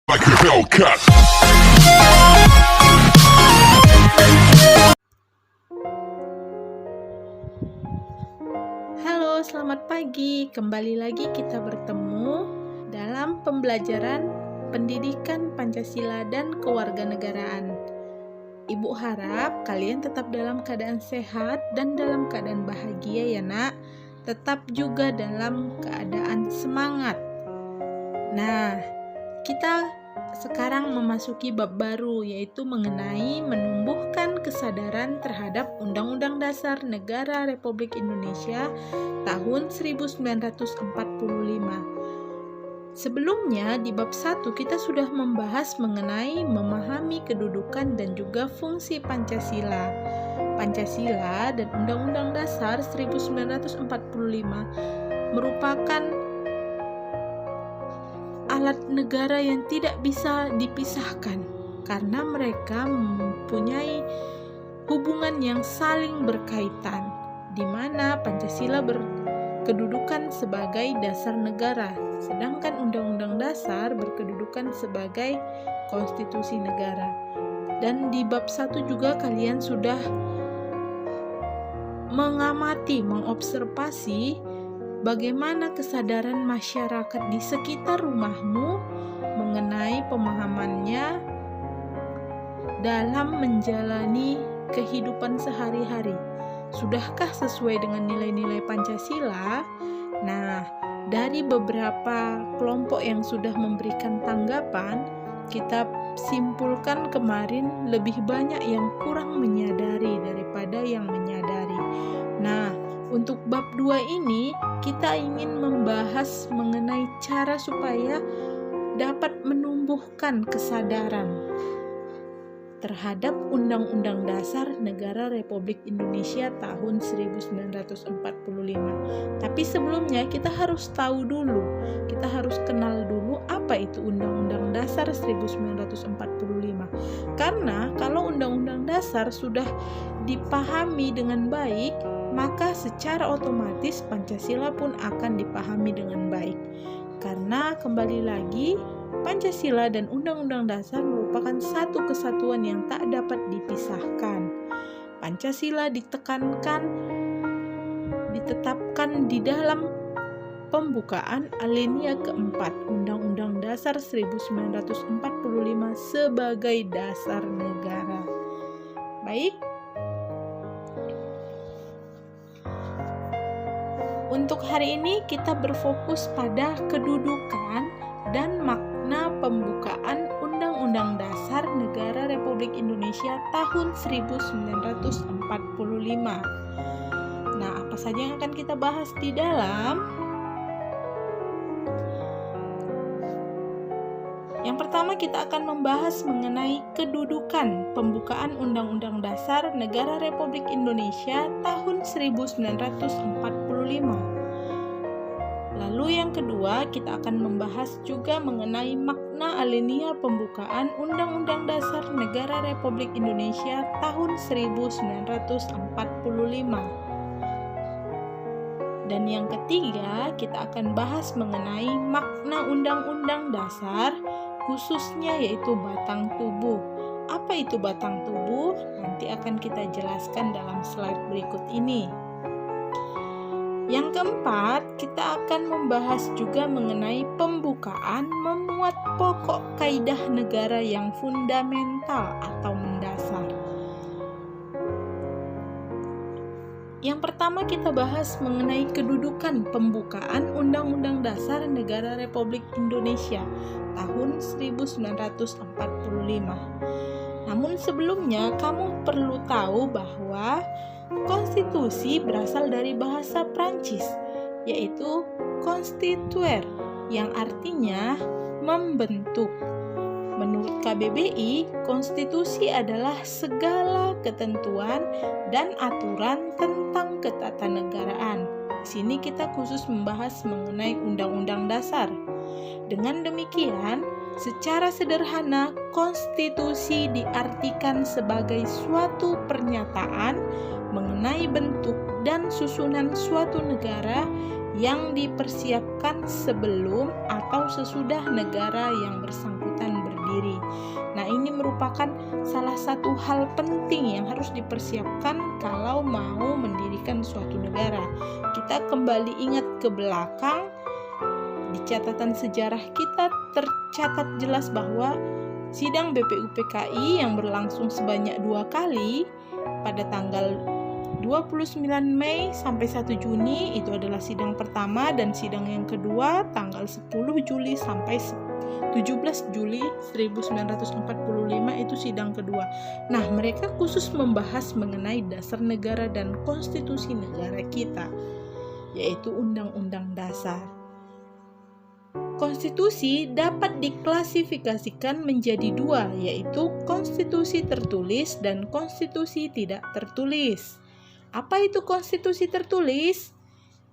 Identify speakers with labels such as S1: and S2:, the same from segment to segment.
S1: like a Hellcat.
S2: Halo, selamat pagi. Kembali lagi kita bertemu dalam pembelajaran pendidikan Pancasila dan kewarganegaraan. Ibu harap kalian tetap dalam keadaan sehat dan dalam keadaan bahagia ya nak. Tetap juga dalam keadaan semangat. Nah, kita sekarang memasuki bab baru, yaitu mengenai menumbuhkan kesadaran terhadap Undang-Undang Dasar Negara Republik Indonesia tahun 1945. Sebelumnya di bab 1 kita sudah membahas mengenai memahami kedudukan dan juga fungsi Pancasila. Pancasila dan Undang-Undang Dasar 1945 merupakan alat negara yang tidak bisa dipisahkan karena mereka mempunyai hubungan yang saling berkaitan, di mana Pancasila berkedudukan sebagai dasar negara, sedangkan Undang-Undang Dasar berkedudukan sebagai konstitusi negara. Dan di bab 1 juga kalian sudah mengamati, mengobservasi bagaimana kesadaran masyarakat di sekitar rumahmu mengenai pemahamannya dalam menjalani kehidupan sehari-hari. Sudahkah sesuai dengan nilai-nilai Pancasila? Nah, dari beberapa kelompok yang sudah memberikan tanggapan, kita simpulkan kemarin lebih banyak yang kurang menyadari daripada yang menyadari. Nah, untuk bab 2 ini kita ingin membahas mengenai cara supaya dapat menumbuhkan kesadaran terhadap Undang-Undang Dasar Negara Republik Indonesia tahun 1945. Tapi sebelumnya kita harus tahu dulu, kita harus kenal dulu apa itu Undang-Undang Dasar 1945. Karena kalau Undang-Undang Dasar sudah dipahami dengan baik, maka secara otomatis Pancasila pun akan dipahami dengan baik. Karena kembali lagi, Pancasila dan Undang-Undang Dasar merupakan satu kesatuan yang tak dapat dipisahkan. Pancasila ditetapkan di dalam pembukaan alinea keempat Undang-Undang Dasar 1945 sebagai dasar negara. Baik. Untuk hari ini kita berfokus pada kedudukan dan makna pembukaan Undang-Undang Dasar Negara Republik Indonesia tahun 1945. Nah, apa saja yang akan kita bahas di dalam? Yang pertama kita akan membahas mengenai kedudukan pembukaan Undang-Undang Dasar Negara Republik Indonesia tahun 1945. Lalu yang kedua, kita akan membahas juga mengenai makna alinea pembukaan Undang-Undang Dasar Negara Republik Indonesia tahun 1945. Dan yang ketiga, kita akan bahas mengenai makna Undang-Undang Dasar, khususnya yaitu batang tubuh. Apa itu batang tubuh? Nanti akan kita jelaskan dalam slide berikut ini. Yang keempat, kita akan membahas juga mengenai pembukaan memuat pokok kaidah negara yang fundamental atau mendasar. Yang pertama kita bahas mengenai kedudukan pembukaan Undang-Undang Dasar Negara Republik Indonesia tahun 1945. Namun sebelumnya kamu perlu tahu bahwa konstitusi berasal dari bahasa Prancis, yaitu constituer, yang artinya membentuk. Menurut KBBI, konstitusi adalah segala ketentuan dan aturan tentang ketatanegaraan. Di sini kita khusus membahas mengenai Undang-Undang Dasar. Dengan demikian, secara sederhana, konstitusi diartikan sebagai suatu pernyataan mengenai bentuk dan susunan suatu negara yang dipersiapkan sebelum atau sesudah negara yang bersangkutan merupakan salah satu hal penting yang harus dipersiapkan kalau mau mendirikan suatu negara. Kita kembali ingat ke belakang, di catatan sejarah kita tercatat jelas bahwa sidang BPUPKI yang berlangsung sebanyak 2 kali pada tanggal 29 Mei sampai 1 Juni itu adalah sidang pertama, dan sidang yang kedua tanggal 10 Juli sampai 17 Juli 1945 itu sidang kedua. Nah, mereka khusus membahas mengenai dasar negara dan konstitusi negara kita, yaitu Undang-Undang Dasar. Konstitusi dapat diklasifikasikan menjadi 2, yaitu konstitusi tertulis dan konstitusi tidak tertulis. Apa itu konstitusi tertulis?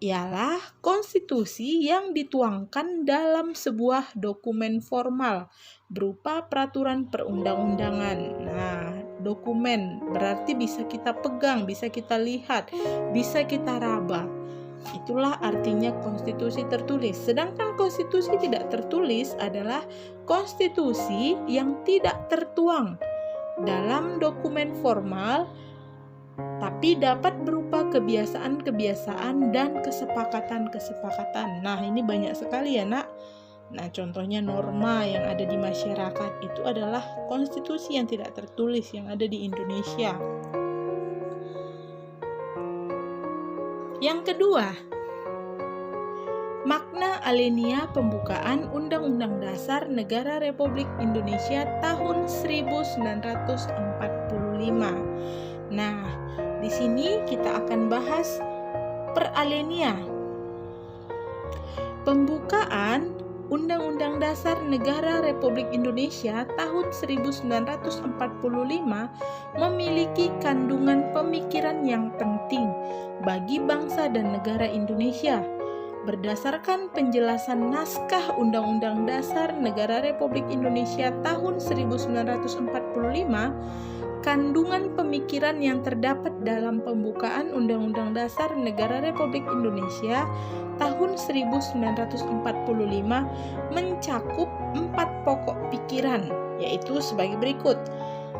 S2: Ialah konstitusi yang dituangkan dalam sebuah dokumen formal berupa peraturan perundang-undangan. Nah, dokumen berarti bisa kita pegang, bisa kita lihat, bisa kita raba. Itulah artinya konstitusi tertulis. Sedangkan konstitusi tidak tertulis adalah konstitusi yang tidak tertuang dalam dokumen formal, tapi dapat berupa kebiasaan-kebiasaan dan kesepakatan-kesepakatan. Nah, ini banyak sekali ya, Nak. Nah, contohnya norma yang ada di masyarakat itu adalah konstitusi yang tidak tertulis yang ada di Indonesia. Yang kedua, makna alinea pembukaan Undang-Undang Dasar Negara Republik Indonesia tahun 1945. Nah, di sini kita akan bahas per alinea. Pembukaan Undang-Undang Dasar Negara Republik Indonesia tahun 1945 memiliki kandungan pemikiran yang penting bagi bangsa dan negara Indonesia. Berdasarkan penjelasan naskah Undang-Undang Dasar Negara Republik Indonesia tahun 1945, kandungan pemikiran yang terdapat dalam pembukaan Undang-Undang Dasar Negara Republik Indonesia tahun 1945 mencakup 4 pokok pikiran, yaitu sebagai berikut.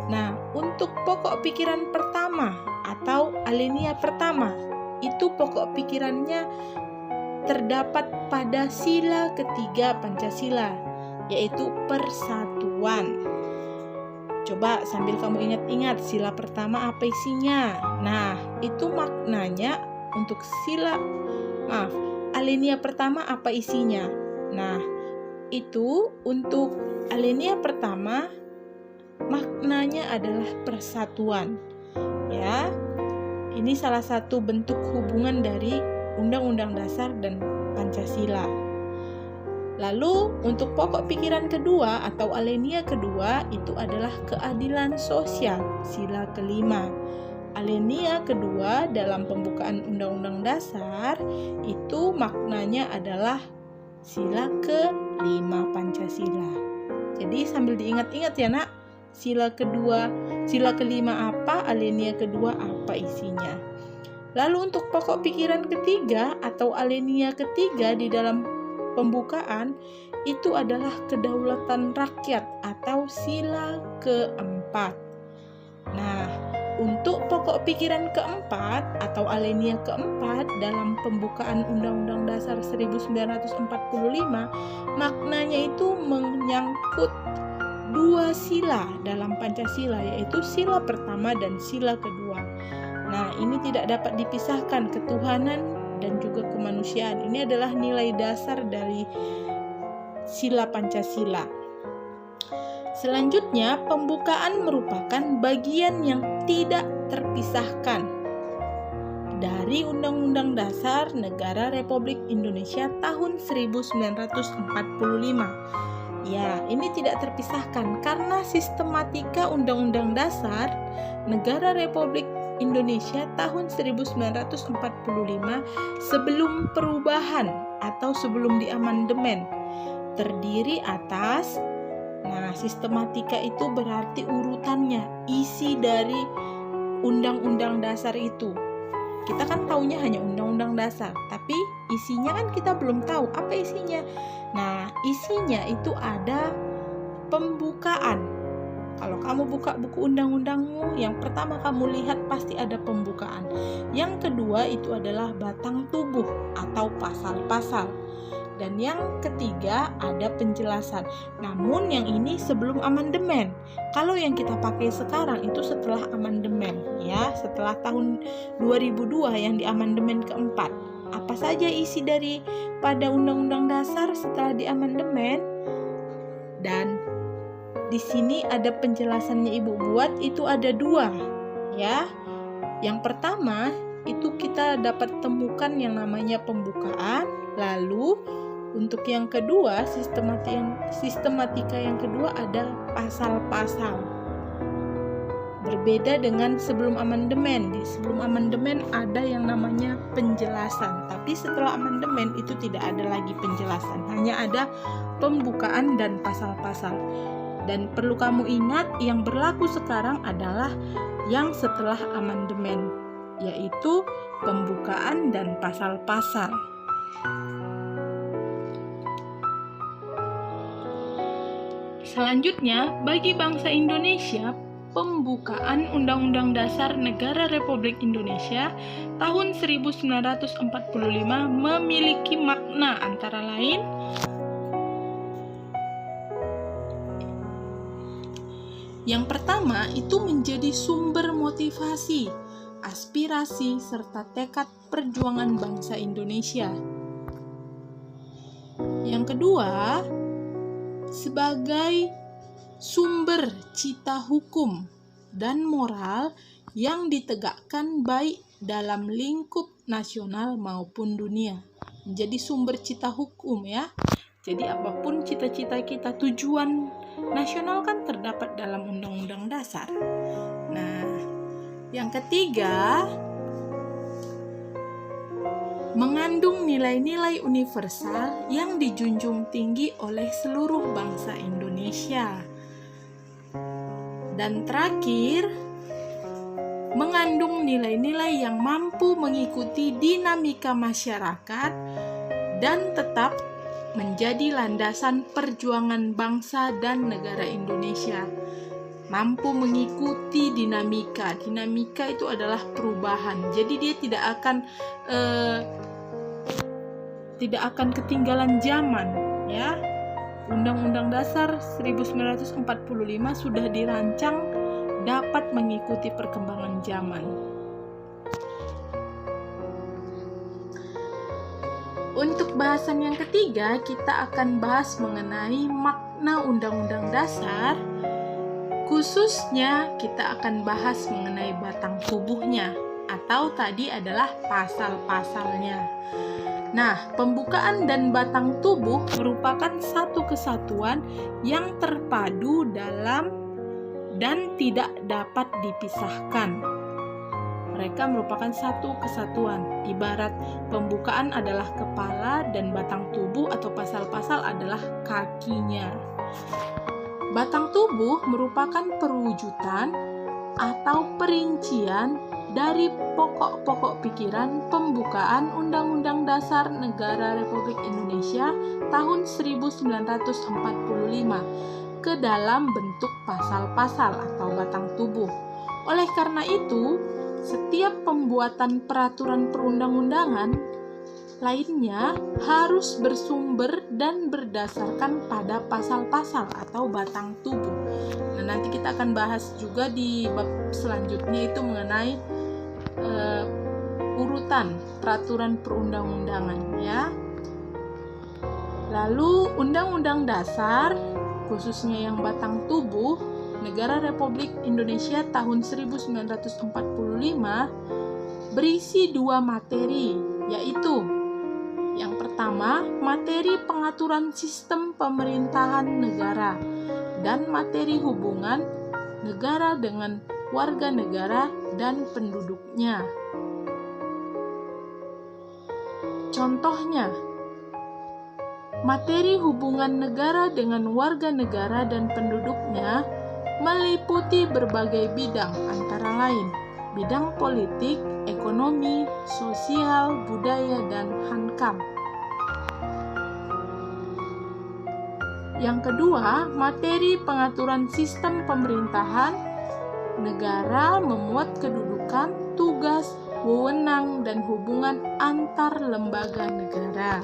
S2: Nah, untuk pokok pikiran pertama atau alinea pertama, itu pokok pikirannya terdapat pada sila ketiga Pancasila, yaitu persatuan. Coba sambil kamu ingat-ingat sila pertama apa isinya. Nah, itu maknanya untuk alinea pertama apa isinya. Nah, itu untuk alinea pertama maknanya adalah persatuan. Ya. Ini salah satu bentuk hubungan dari Undang-Undang Dasar dan Pancasila. Lalu untuk pokok pikiran kedua atau alinea kedua itu adalah keadilan sosial, sila kelima. Alinea kedua dalam pembukaan Undang-Undang Dasar itu maknanya adalah sila kelima Pancasila. Jadi sambil diingat-ingat ya, Nak, sila kelima apa, alinea kedua apa isinya. Lalu untuk pokok pikiran ketiga atau alinea ketiga di dalam pembukaan itu adalah kedaulatan rakyat atau sila keempat. Nah, untuk pokok pikiran keempat atau alinea keempat dalam pembukaan Undang-Undang Dasar 1945, maknanya itu menyangkut 2 sila dalam Pancasila, yaitu sila pertama dan sila kedua. Nah, ini tidak dapat dipisahkan, ketuhanan dan juga kemanusiaan. Ini adalah nilai dasar dari sila Pancasila. Selanjutnya, pembukaan merupakan bagian yang tidak terpisahkan dari Undang-Undang Dasar Negara Republik Indonesia tahun 1945. Ya, ini tidak terpisahkan karena sistematika Undang-Undang Dasar Negara Republik Indonesia tahun 1945 sebelum perubahan atau sebelum diamandemen terdiri atas, nah, sistematika itu berarti urutannya, isi dari Undang-Undang Dasar itu. Kita kan taunya hanya Undang-Undang Dasar, tapi isinya kan kita belum tahu apa isinya. Nah, isinya itu ada pembukaan. Kalau kamu buka buku undang-undangmu, yang pertama kamu lihat pasti ada pembukaan. Yang kedua itu adalah batang tubuh atau pasal-pasal. Dan yang ketiga ada penjelasan. Namun yang ini sebelum amandemen. Kalau yang kita pakai sekarang itu setelah amandemen, ya, setelah tahun 2002 yang di amandemen keempat. Apa saja isi pada Undang-Undang Dasar setelah di amandemen? Dan di sini ada penjelasannya Ibu buat, itu ada 2, ya. Yang pertama itu kita dapat temukan yang namanya pembukaan, lalu untuk yang kedua, sistematika yang kedua ada pasal-pasal. Berbeda dengan sebelum amandemen. Di sebelum amandemen ada yang namanya penjelasan, tapi setelah amandemen itu tidak ada lagi penjelasan, hanya ada pembukaan dan pasal-pasal. Dan perlu kamu ingat, yang berlaku sekarang adalah yang setelah amandemen, yaitu pembukaan dan pasal-pasal. Selanjutnya, bagi bangsa Indonesia, pembukaan Undang-Undang Dasar Negara Republik Indonesia tahun 1945 memiliki makna antara lain yang pertama itu menjadi sumber motivasi, aspirasi, serta tekad perjuangan bangsa Indonesia. Yang kedua, sebagai sumber cita hukum dan moral yang ditegakkan baik dalam lingkup nasional maupun dunia. Menjadi sumber cita hukum, ya. Jadi apapun cita-cita kita, tujuan nasional kan terdapat dalam Undang-Undang Dasar. Nah, yang ketiga, mengandung nilai-nilai universal yang dijunjung tinggi oleh seluruh bangsa Indonesia. Dan terakhir, mengandung nilai-nilai yang mampu mengikuti dinamika masyarakat dan tetap menjadi landasan perjuangan bangsa dan negara Indonesia. Mampu mengikuti dinamika. Dinamika itu adalah perubahan. Jadi dia tidak akan ketinggalan zaman, ya. Undang-Undang Dasar 1945 sudah dirancang dapat mengikuti perkembangan zaman. Untuk bahasan yang ketiga, kita akan bahas mengenai makna Undang-Undang Dasar. Khususnya kita akan bahas mengenai batang tubuhnya, atau tadi adalah pasal-pasalnya. Nah, pembukaan dan batang tubuh merupakan satu kesatuan yang terpadu dalam dan tidak dapat dipisahkan. Mereka merupakan satu kesatuan. Ibarat pembukaan adalah kepala dan batang tubuh atau pasal-pasal adalah kakinya. Batang tubuh merupakan perwujudan atau perincian dari pokok-pokok pikiran pembukaan Undang-Undang Dasar Negara Republik Indonesia tahun 1945 ke dalam bentuk pasal-pasal atau batang tubuh. Oleh karena itu, setiap pembuatan peraturan perundang-undangan lainnya harus bersumber dan berdasarkan pada pasal-pasal atau batang tubuh. Nah, nanti kita akan bahas juga di bab selanjutnya itu mengenai urutan peraturan perundang-undangan, ya. Lalu Undang-Undang Dasar, khususnya yang batang tubuh Negara Republik Indonesia tahun 1945 berisi 2 materi, yaitu yang pertama, materi pengaturan sistem pemerintahan negara dan materi hubungan negara dengan warga negara dan penduduknya. Contohnya, materi hubungan negara dengan warga negara dan penduduknya meliputi berbagai bidang, antara lain bidang politik, ekonomi, sosial, budaya, dan hankam. Yang kedua, materi pengaturan sistem pemerintahan negara memuat kedudukan, tugas, wewenang, dan hubungan antar lembaga negara.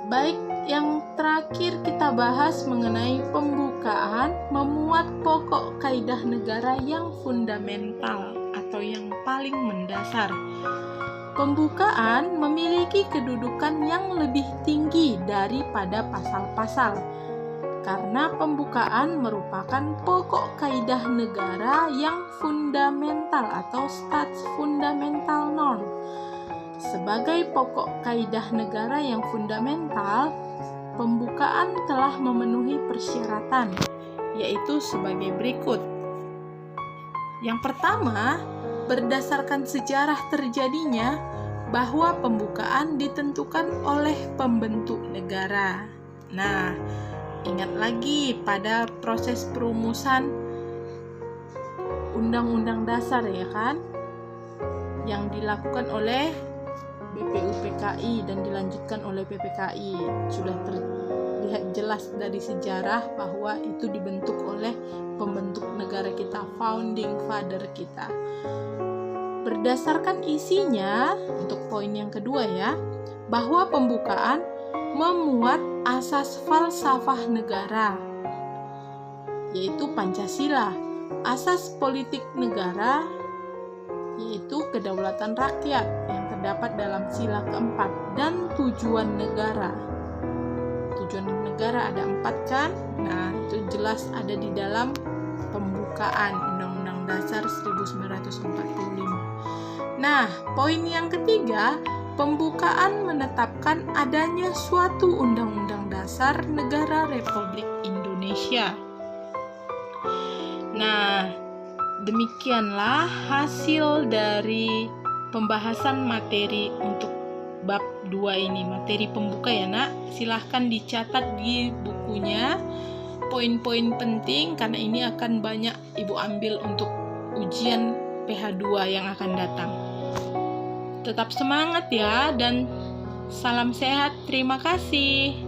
S2: Baik, yang terakhir kita bahas mengenai pembukaan memuat pokok kaidah negara yang fundamental atau yang paling mendasar. Pembukaan memiliki kedudukan yang lebih tinggi daripada pasal-pasal, karena pembukaan merupakan pokok kaidah negara yang fundamental atau stats fundamental norm. Sebagai pokok kaidah negara yang fundamental, pembukaan telah memenuhi persyaratan, yaitu sebagai berikut. Yang pertama, berdasarkan sejarah terjadinya bahwa pembukaan ditentukan oleh pembentuk negara. Nah, ingat lagi pada proses perumusan Undang-Undang Dasar ya kan, yang dilakukan oleh BPUPKI dan dilanjutkan oleh PPKI. Sudah terlihat jelas dari sejarah bahwa itu dibentuk oleh pembentuk negara kita, founding father kita. Berdasarkan isinya, untuk poin yang kedua ya, bahwa pembukaan memuat asas falsafah negara, yaitu Pancasila, asas politik negara, yaitu kedaulatan rakyat yang terdapat dalam sila keempat, dan tujuan negara. Tujuan negara ada 4 kan? Nah, itu jelas ada di dalam pembukaan Undang-Undang Dasar 1945. Nah, poin yang ketiga, pembukaan menetapkan adanya suatu Undang-Undang Dasar Negara Republik Indonesia. Nah, demikianlah hasil dari pembahasan materi untuk bab 2 ini, materi pembuka ya nak. Silahkan dicatat di bukunya poin-poin penting, karena ini akan banyak ibu ambil untuk ujian PH2 yang akan datang. Tetap semangat ya, dan salam sehat. Terima kasih.